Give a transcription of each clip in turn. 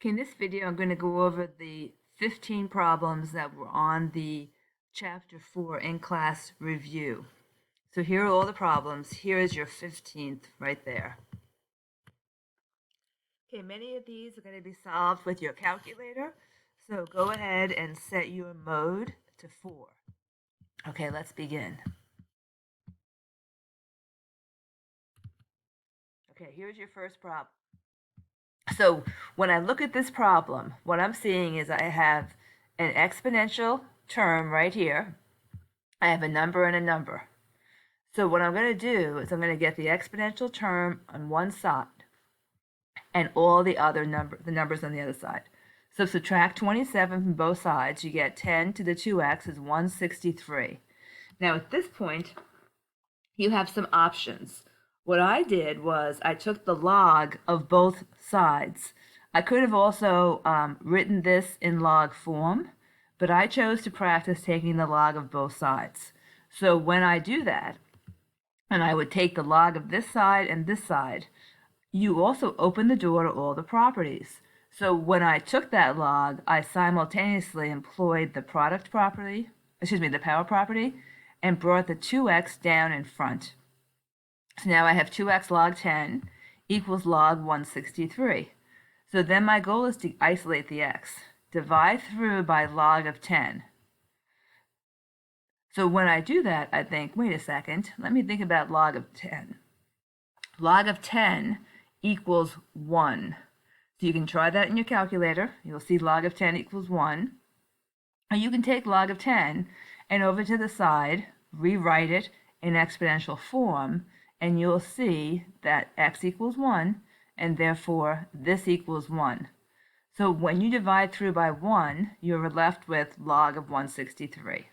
Okay, in this video, I'm going to go over the 15 problems that were on the Chapter 4 in-class review. So here are all the problems. Here is your 15th right there. Okay, many of these are going to be solved with your calculator. So go ahead and set your mode to 4. Okay, let's begin. Okay, here's your first problem. So when I look at this problem, what I'm seeing is I have an exponential term right here. I have a number and a number. So what I'm going to do is I'm going to get the exponential term on one side and all the numbers on the other side. So subtract 27 from both sides, you get 10 to the 2x is 163. Now at this point, you have some options. What I did was I took the log of both sides. I could have also written this in log form, but I chose to practice taking the log of both sides. So when I do that, and I would take the log of this side and this side, you also open the door to all the properties. So when I took that log, I simultaneously employed the product property, the power property, and brought the 2x down in front. So now I have 2x log 10 equals log 163. So then my goal is to isolate the x. Divide through by log of 10. So when I do that, I think, wait a second, let me think about log of 10. Log of 10 equals 1. So you can try that in your calculator. You'll see log of 10 equals 1. Or you can take log of 10 and over to the side, rewrite it in exponential form, and you'll see that x equals 1, and therefore this equals 1. So when you divide through by 1, you're left with log of 163.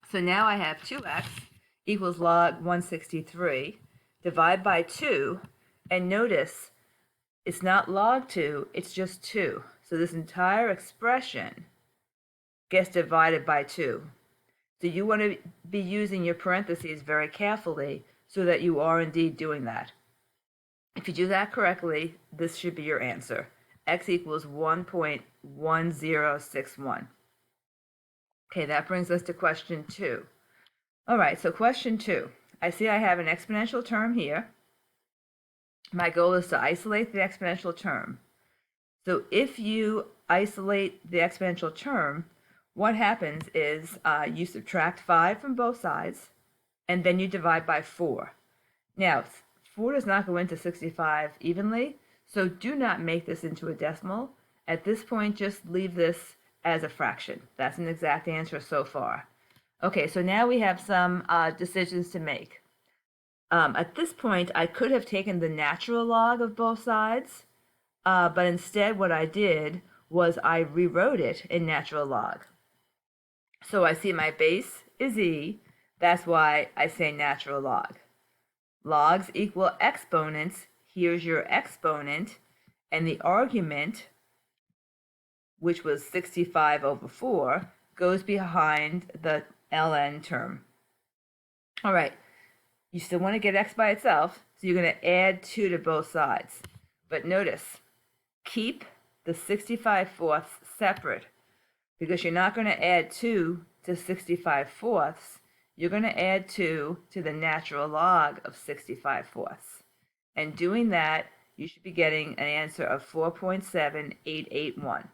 So now I have 2x equals log 163. Divide by 2, and notice it's not log 2, it's just 2. So this entire expression gets divided by 2. So you want to be using your parentheses very carefully so that you are indeed doing that. If you do that correctly, this should be your answer. X equals 1.1061. Okay, that brings us to question 2. All right, so question 2. I see I have an exponential term here. My goal is to isolate the exponential term. So if you isolate the exponential term, what happens is you subtract 5 from both sides, and then you divide by 4. Now, 4 does not go into 65 evenly, so do not make this into a decimal. At this point, just leave this as a fraction. That's an exact answer so far. Okay, so now we have some decisions to make. At this point, I could have taken the natural log of both sides, but instead what I did was I rewrote it in natural log. So I see my base is e, that's why I say natural log. Logs equal exponents, here's your exponent, and the argument, which was 65 over 4, goes behind the ln term. All right, you still want to get x by itself, so you're going to add 2 to both sides. But notice, keep the 65 fourths separate, because you're not going to add 2 to 65 fourths. You're going to add 2 to the natural log of 65 fourths. And doing that, you should be getting an answer of 4.7881.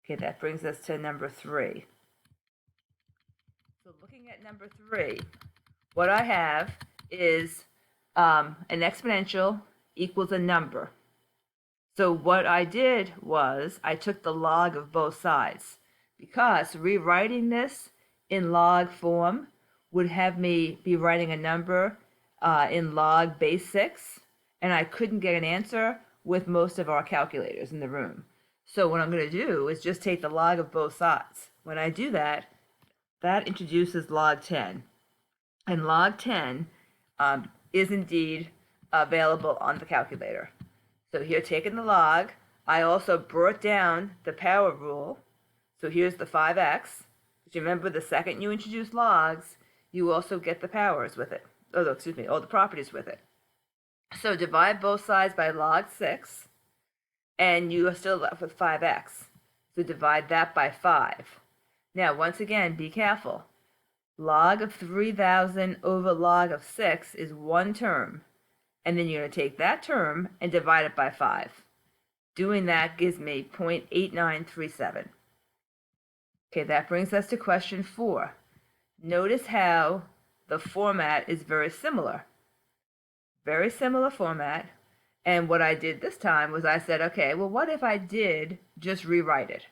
Okay, that brings us to number 3. So looking at number 3, what I have is an exponential equals a number. So what I did was I took the log of both sides, because rewriting this in log form would have me be writing a number in log base 6, and I couldn't get an answer with most of our calculators in the room. So what I'm going to do is just take the log of both sides. When I do that, that introduces log 10. And log 10 is indeed available on the calculator. So here, taking the log, I also brought down the power rule. So here's the 5x. But remember, the second you introduce logs, you also get the powers with it. Oh, excuse me, all the properties with it. So divide both sides by log 6. and you are still left with 5x. So divide that by 5. Now, once again, be careful. Log of 3,000 over log of 6 is one term, and then you're going to take that term and divide it by 5. Doing that gives me 0.8937. Okay, that brings us to question 4. Notice how the format is very similar. Very similar format. And what I did this time was I said, okay, well, what if I did just rewrite it?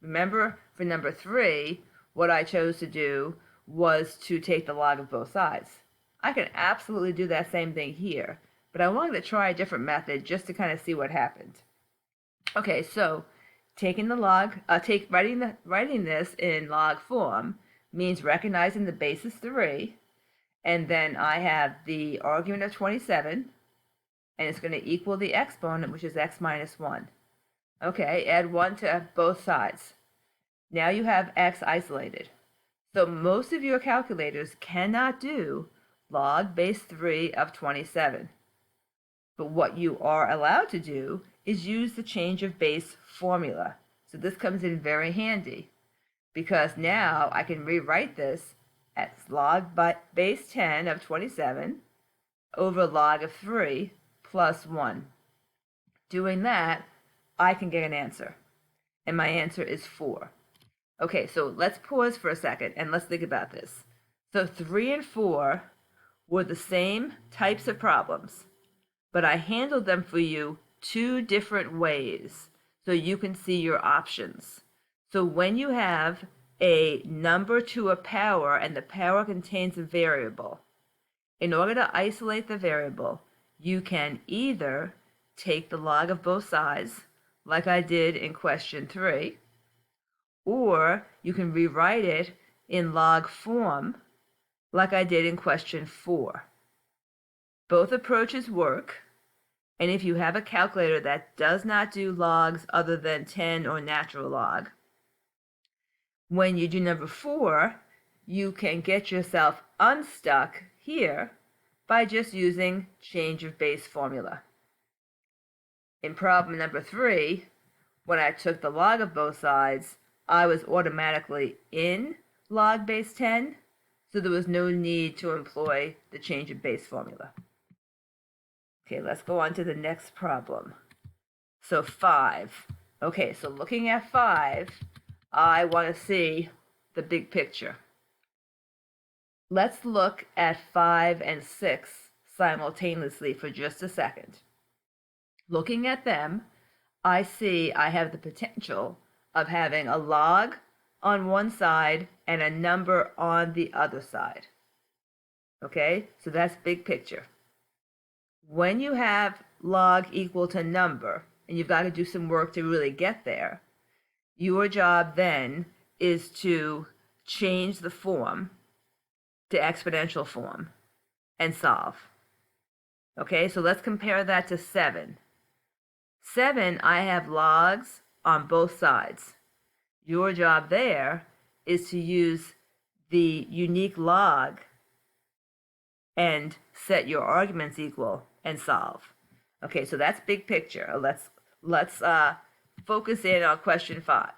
Remember, for number 3, what I chose to do was to take the log of both sides. I can absolutely do that same thing here, but I wanted to try a different method just to kind of see what happened. Okay, so taking the log, writing this in log form means recognizing the base is 3, and then I have the argument of 27, and it's going to equal the exponent, which is x minus 1. Okay, add 1 to both sides. Now you have x isolated. So most of your calculators cannot do log base 3 of 27. But what you are allowed to do is use the change of base formula. So this comes in very handy, because now I can rewrite this as log base 10 of 27 over log of 3 plus 1. Doing that, I can get an answer, and my answer is 4. Okay, so let's pause for a second and let's think about this. So 3 and 4 were the same types of problems, but I handled them for you 2 different ways so you can see your options. So when you have a number to a power and the power contains a variable, in order to isolate the variable, you can either take the log of both sides, like I did in question 3, or you can rewrite it in log form, like I did in question 4. Both approaches work, and if you have a calculator that does not do logs other than 10 or natural log, when you do number 4, you can get yourself unstuck here by just using change of base formula. In problem number 3, when I took the log of both sides, I was automatically in log base 10, so there was no need to employ the change of base formula. Okay, let's go on to the next problem. So 5. Okay, so looking at 5, I want to see the big picture. Let's look at 5 and 6 simultaneously for just a second. Looking at them, I see I have the potential of having a log on one side and a number on the other side. Okay, so that's big picture. When you have log equal to number, and you've got to do some work to really get there, your job then is to change the form to exponential form and solve. Okay, so let's compare that to 7. 7, I have logs on both sides. Your job there is to use the unique log and set your arguments equal and solve. Okay, so that's big picture. Let's focus in on question 5.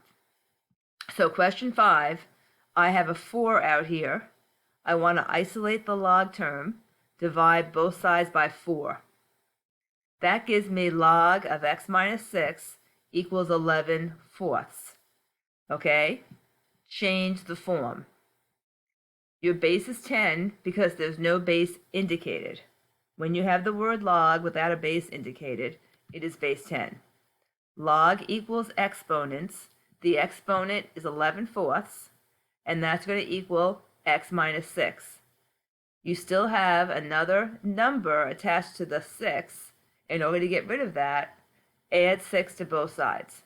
So question 5, I have a 4 out here. I want to isolate the log term, divide both sides by 4. That gives me log of x minus 6 equals 11/4. Okay? Change the form. Your base is 10 because there's no base indicated. When you have the word log without a base indicated, it is base 10. Log equals exponents. The exponent is 11/4, and that's going to equal x minus 6. You still have another number attached to the 6. In order to get rid of that, add 6 to both sides.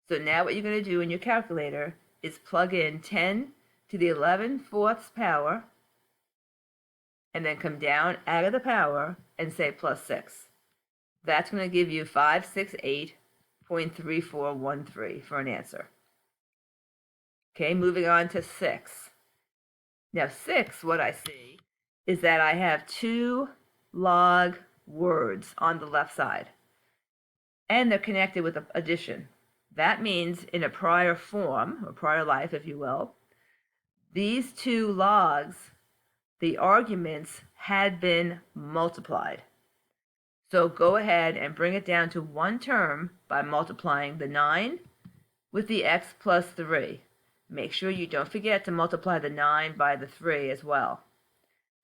So now what you're going to do in your calculator is plug in 10 to the 11/4 power, and then come down out of the power and say plus 6. That's going to give you 568.3413 for an answer. Okay, moving on to 6. Now 6, what I see is that I have 2 log words on the left side. and they're connected with addition. That means in a prior form, or prior life, if you will, these two logs, the arguments had been multiplied. So go ahead and bring it down to one term by multiplying the 9 with the x plus 3. Make sure you don't forget to multiply the 9 by the 3 as well.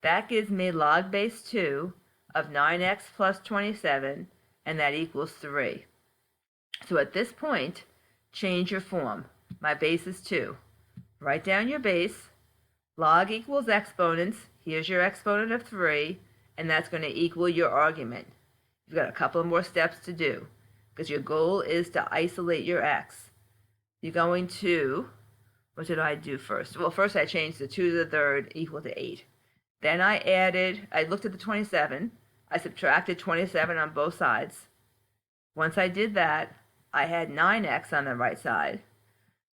That gives me log base 2 of 9x plus 27, and that equals 3. So at this point, change your form. My base is 2. Write down your base. Log equals exponents. Here's your exponent of 3, and that's going to equal your argument. You've got a couple more steps to do because your goal is to isolate your x. You're going to, what did I do first? Well, first I changed the 2 to the third equal to 8. Then I looked at the 27. I subtracted 27 on both sides. Once I did that, I had 9x on the right side.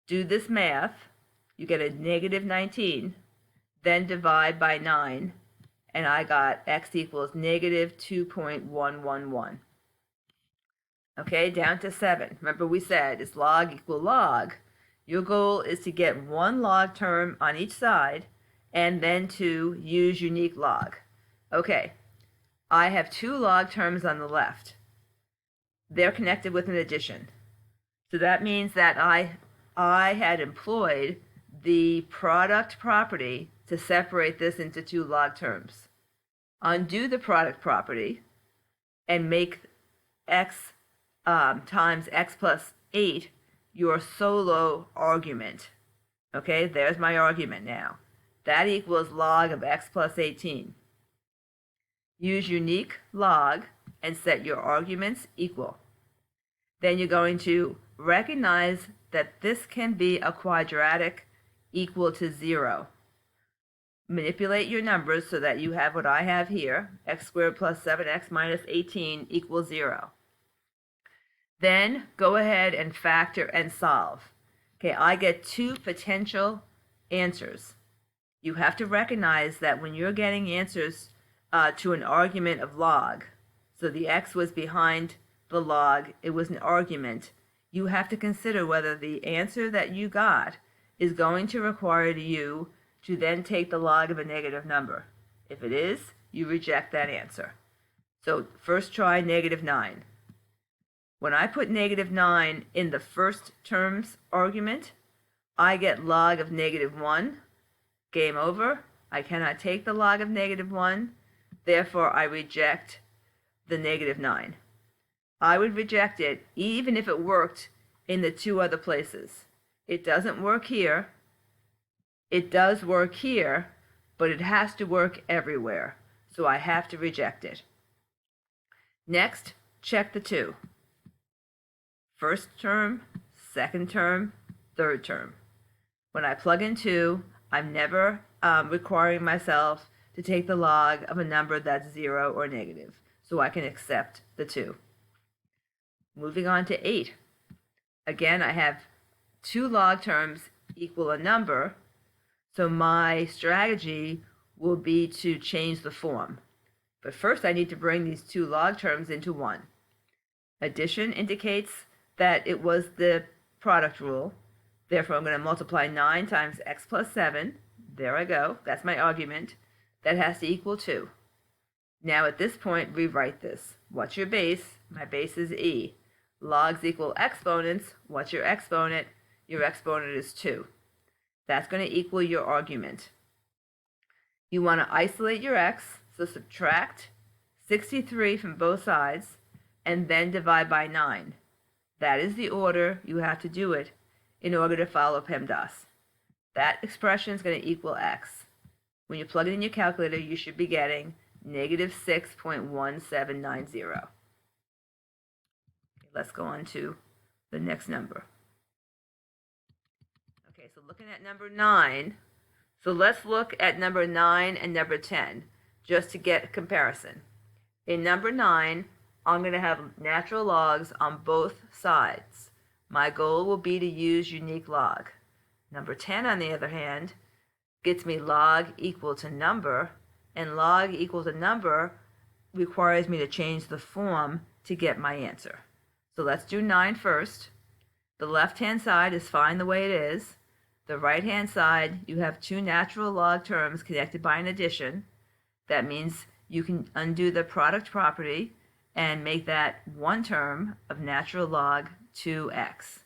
Do this math. You get a negative 19. Then divide by 9. And I got x equals negative 2.111. Okay, down to 7. Remember we said it's log equal log. Your goal is to get one log term on each side and then to use unique log. Okay, I have 2 log terms on the left. They're connected with an addition. So that means that I had employed the product property to separate this into 2 log terms. Undo the product property and make x times x plus 8 your solo argument. Okay, there's my argument now. That equals log of x plus 18. Use unique log and set your arguments equal. Then you're going to recognize that this can be a quadratic equal to 0. Manipulate your numbers so that you have what I have here, x squared plus 7x minus 18 equals 0. Then go ahead and factor and solve. Okay, I get 2 potential answers. You have to recognize that when you're getting answers to an argument of log, so the x was behind the log, it was an argument, you have to consider whether the answer that you got is going to require you to then take the log of a negative number. If it is, you reject that answer. So first try negative 9. When I put negative 9 in the first term's argument, I get log of negative 1. Game over. I cannot take the log of negative 1. Therefore, I reject the negative 9. I would reject it even if it worked in the 2 other places. It doesn't work here. It does work here, but it has to work everywhere. So I have to reject it. Next, check the 2. First term, second term, third term. When I plug in 2, I'm never requiring myself to take the log of a number that's 0 or negative, so I can accept the 2. Moving on to 8. Again, I have 2 log terms equal a number, so my strategy will be to change the form. But first I need to bring these 2 log terms into 1. Addition indicates that it was the product rule. Therefore, I'm going to multiply 9 times x plus 7. There I go. That's my argument. That has to equal 2. Now at this point, rewrite this. What's your base? My base is e. Logs equal exponents. What's your exponent? Your exponent is 2. That's going to equal your argument. You want to isolate your x, so subtract 63 from both sides, and then divide by 9. That is the order you have to do it in order to follow PEMDAS. That expression is going to equal x. When you plug it in your calculator, you should be getting negative 6.1790. Let's go on to the next number. Okay, so looking at number 9, so let's look at number 9 and number 10 just to get a comparison. In number 9, I'm going to have natural logs on both sides. My goal will be to use unique log. Number 10, on the other hand, gets me log equal to number, and log equal to number requires me to change the form to get my answer. So let's do 9 first. The left-hand side is fine the way it is. The right-hand side, you have two natural log terms connected by an addition. That means you can undo the product property and make that one term of natural log 2x.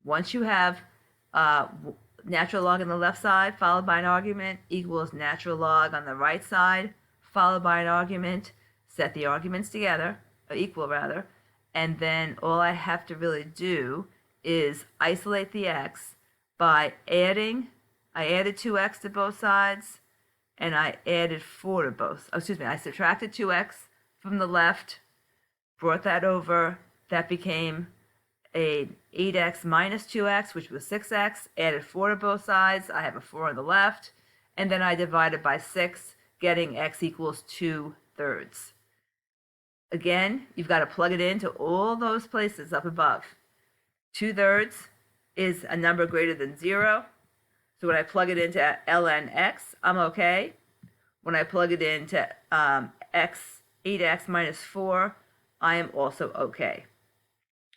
Once you have natural log on the left side followed by an argument equals natural log on the right side followed by an argument, set the arguments together, or equal rather, and then all I have to really do is isolate the x by adding, I added 2x to both sides, and I added 4 to both, I subtracted 2x from the left, brought that over, that became a 8x minus 2x, which was 6x, added 4 to both sides, I have a 4 on the left, and then I divided by 6, getting x equals 2/3. Again, you've got to plug it into all those places up above. 2/3 is a number greater than 0. So when I plug it into ln x, I'm okay. When I plug it into 8x minus 4, I am also okay.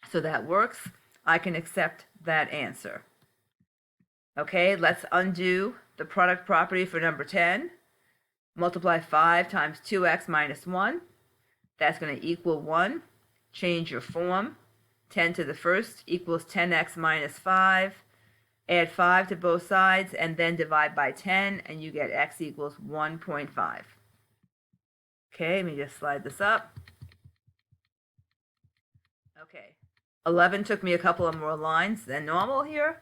So that works. I can accept that answer. Okay, let's undo the product property for number 10. Multiply 5 times 2x minus 1. That's going to equal 1. Change your form. 10 to the first equals 10x minus 5. Add 5 to both sides and then divide by 10 and you get x equals 1.5. Okay, let me just slide this up. Okay, 11 took me a couple of more lines than normal here.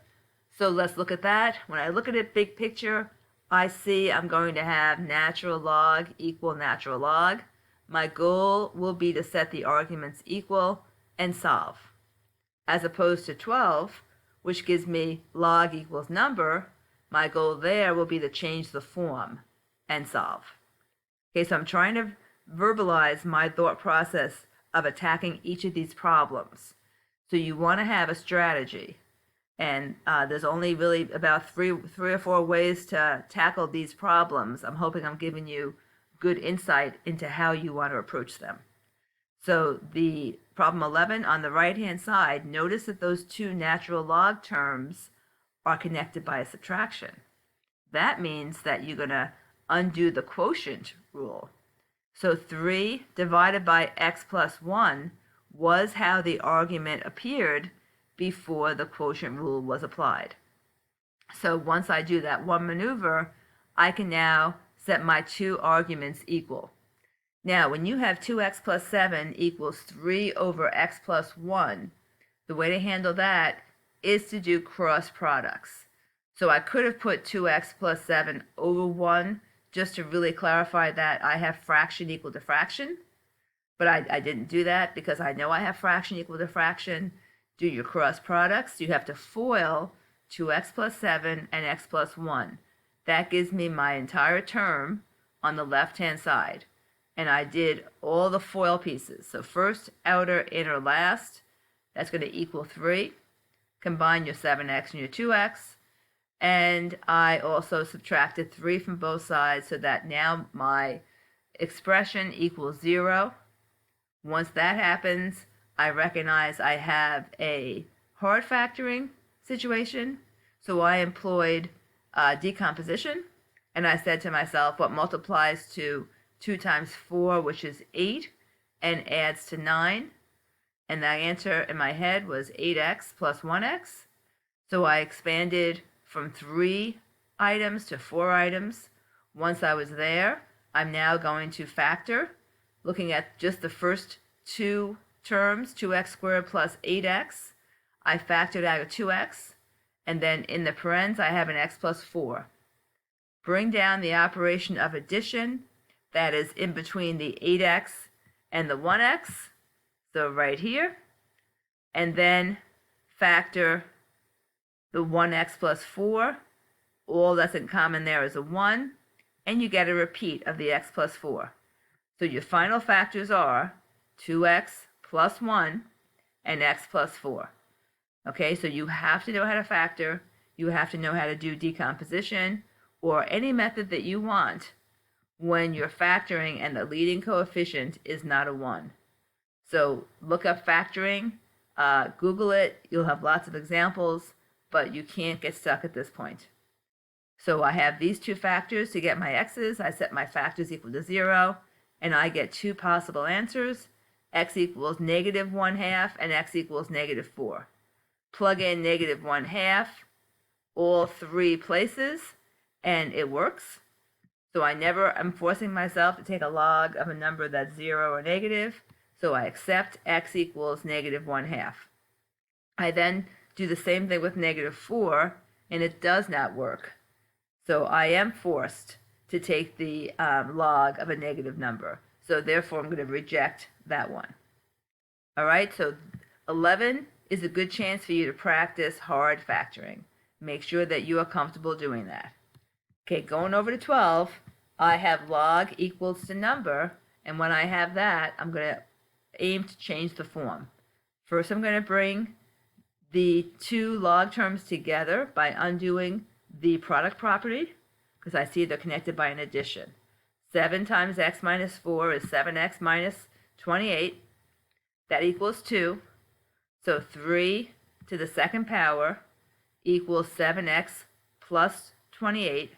So let's look at that. When I look at it big picture, I see I'm going to have natural log equal natural log. My goal will be to set the arguments equal and solve. As opposed to 12, which gives me log equals number, my goal there will be to change the form and solve. Okay, so I'm trying to verbalize my thought process of attacking each of these problems. So you want to have a strategy. And there's only really about three or four ways to tackle these problems. I'm hoping I'm giving you good insight into how you want to approach them. So the problem 11 on the right-hand side, notice that those two natural log terms are connected by a subtraction. That means that you're going to undo the quotient rule. So 3 divided by x plus 1 was how the argument appeared before the quotient rule was applied. So once I do that one maneuver, I can now set my two arguments equal. Now, when you have 2x plus 7 equals 3 over x plus 1, the way to handle that is to do cross products. So I could have put 2x plus 7 over 1 just to really clarify that I have fraction equal to fraction. But I didn't do that because I know I have fraction equal to fraction. Do your cross products. You have to FOIL 2x plus 7 and x plus 1. That gives me my entire term on the left-hand side. And I did all the FOIL pieces. So first, outer, inner, last. That's going to equal 3. Combine your 7x and your 2x. And I also subtracted 3 from both sides so that now my expression equals 0. Once that happens, I recognize I have a hard factoring situation. So I employed decomposition. And I said to myself, what multiplies to 2 times 4, which is 8, and adds to 9. And the answer in my head was 8x plus 1x. So I expanded from 3 items to 4 items. Once I was there, I'm now going to factor, looking at just the first 2 terms, 2x squared plus 8x. I factored out a 2x, and then in the parens, I have an x plus 4. Bring down the operation of addition, that is in between the 8x and the 1x, so right here, and then factor the 1x plus 4. All that's in common there is a 1, and you get a repeat of the x plus 4. So your final factors are 2x plus 1 and x plus 4. Okay, so you have to know how to factor, you have to know how to do decomposition, or any method that you want when you're factoring and the leading coefficient is not a 1. So look up factoring Google it. You'll have lots of examples, but you can't get stuck at this point. So I have these two factors to get my x's. I set my factors equal to 0, and I get two possible answers. X equals -1/2 and x equals -4. Plug in -1/2 all three places, and it works. So I never am forcing myself to take a log of a number that's 0 or negative, so I accept x equals -1/2. I then do the same thing with -4, and it does not work. So I am forced to take the log of a negative number. So therefore, I'm going to reject that one. All right, so 11 is a good chance for you to practice hard factoring. Make sure that you are comfortable doing that. Okay, going over to 12, I have log equals to number, and when I have that, I'm going to aim to change the form. First, I'm going to bring the two log terms together by undoing the product property, because I see they're connected by an addition. 7 times x minus 4 is 7x minus 28. That equals 2. So 3 to the second power equals 7x plus 28,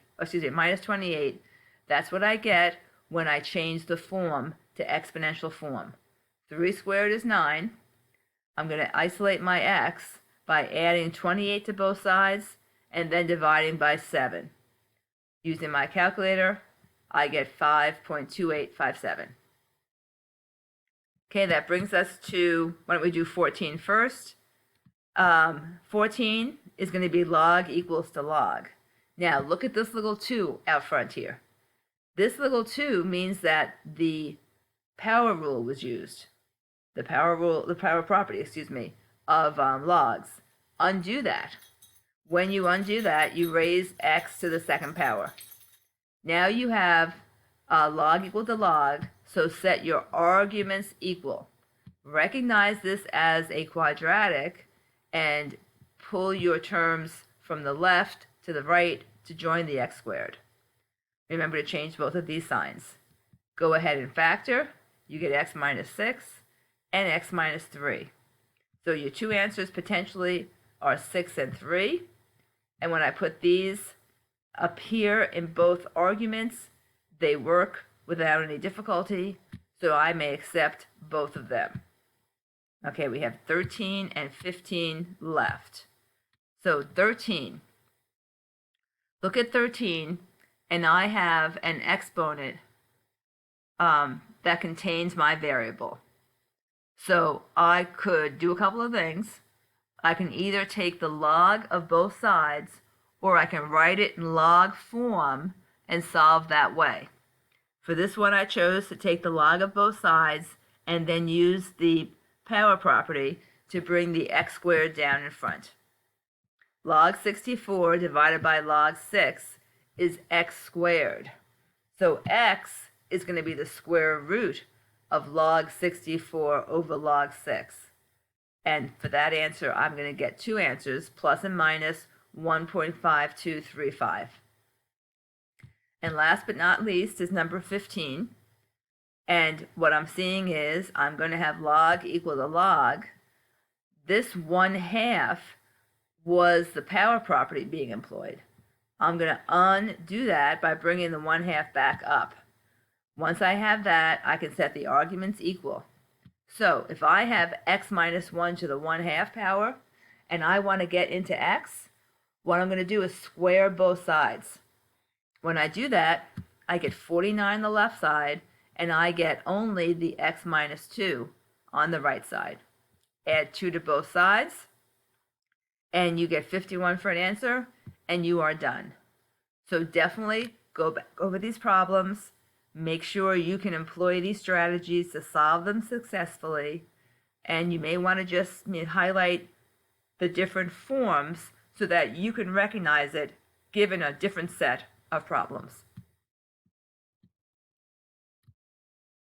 minus 28. That's what I get when I change the form to exponential form. 3 squared is 9. I'm going to isolate my x by adding 28 to both sides and then dividing by 7. Using my calculator, I get 5.2857. Okay, that brings us to, why don't we do 14 first? 14 is going to be log equals to log. Now, look at this little 2 out front here. This little 2 means that the power rule was used. The power property, of logs. Undo that. When you undo that, you raise x to the second power. Now you have log equal to log, so set your arguments equal. Recognize this as a quadratic and pull your terms from the left to the right to join the x squared. Remember to change both of these signs. Go ahead and factor. You get x minus 6 and x minus 3. So your two answers potentially are 6 and 3. And when I put these up here in both arguments, they work without any difficulty, so I may accept both of them. Okay, we have 13 and 15 left. So 13. Look at 13, and I have an exponent that contains my variable. So I could do a couple of things. I can either take the log of both sides, or I can write it in log form and solve that way. For this one, I chose to take the log of both sides and then use the power property to bring the x squared down in front. Log 64 divided by log 6 is x squared. So x is going to be the square root of log 64 over log 6. And for that answer, I'm going to get two answers, plus and minus 1.5235. And last but not least is number 15. And what I'm seeing is I'm going to have log equal to log. This 1/2 was the power property being employed. I'm going to undo that by bringing the 1/2 back up. Once I have that, I can set the arguments equal. So if I have x minus 1 to the 1/2 power, and I want to get into x, what I'm going to do is square both sides. When I do that, I get 49 on the left side, and I get only the x minus 2 on the right side. Add 2 to both sides, and you get 51 for an answer, and you are done. So definitely go back over these problems. Make sure you can employ these strategies to solve them successfully, and you may want to just highlight the different forms so that you can recognize it given a different set of problems.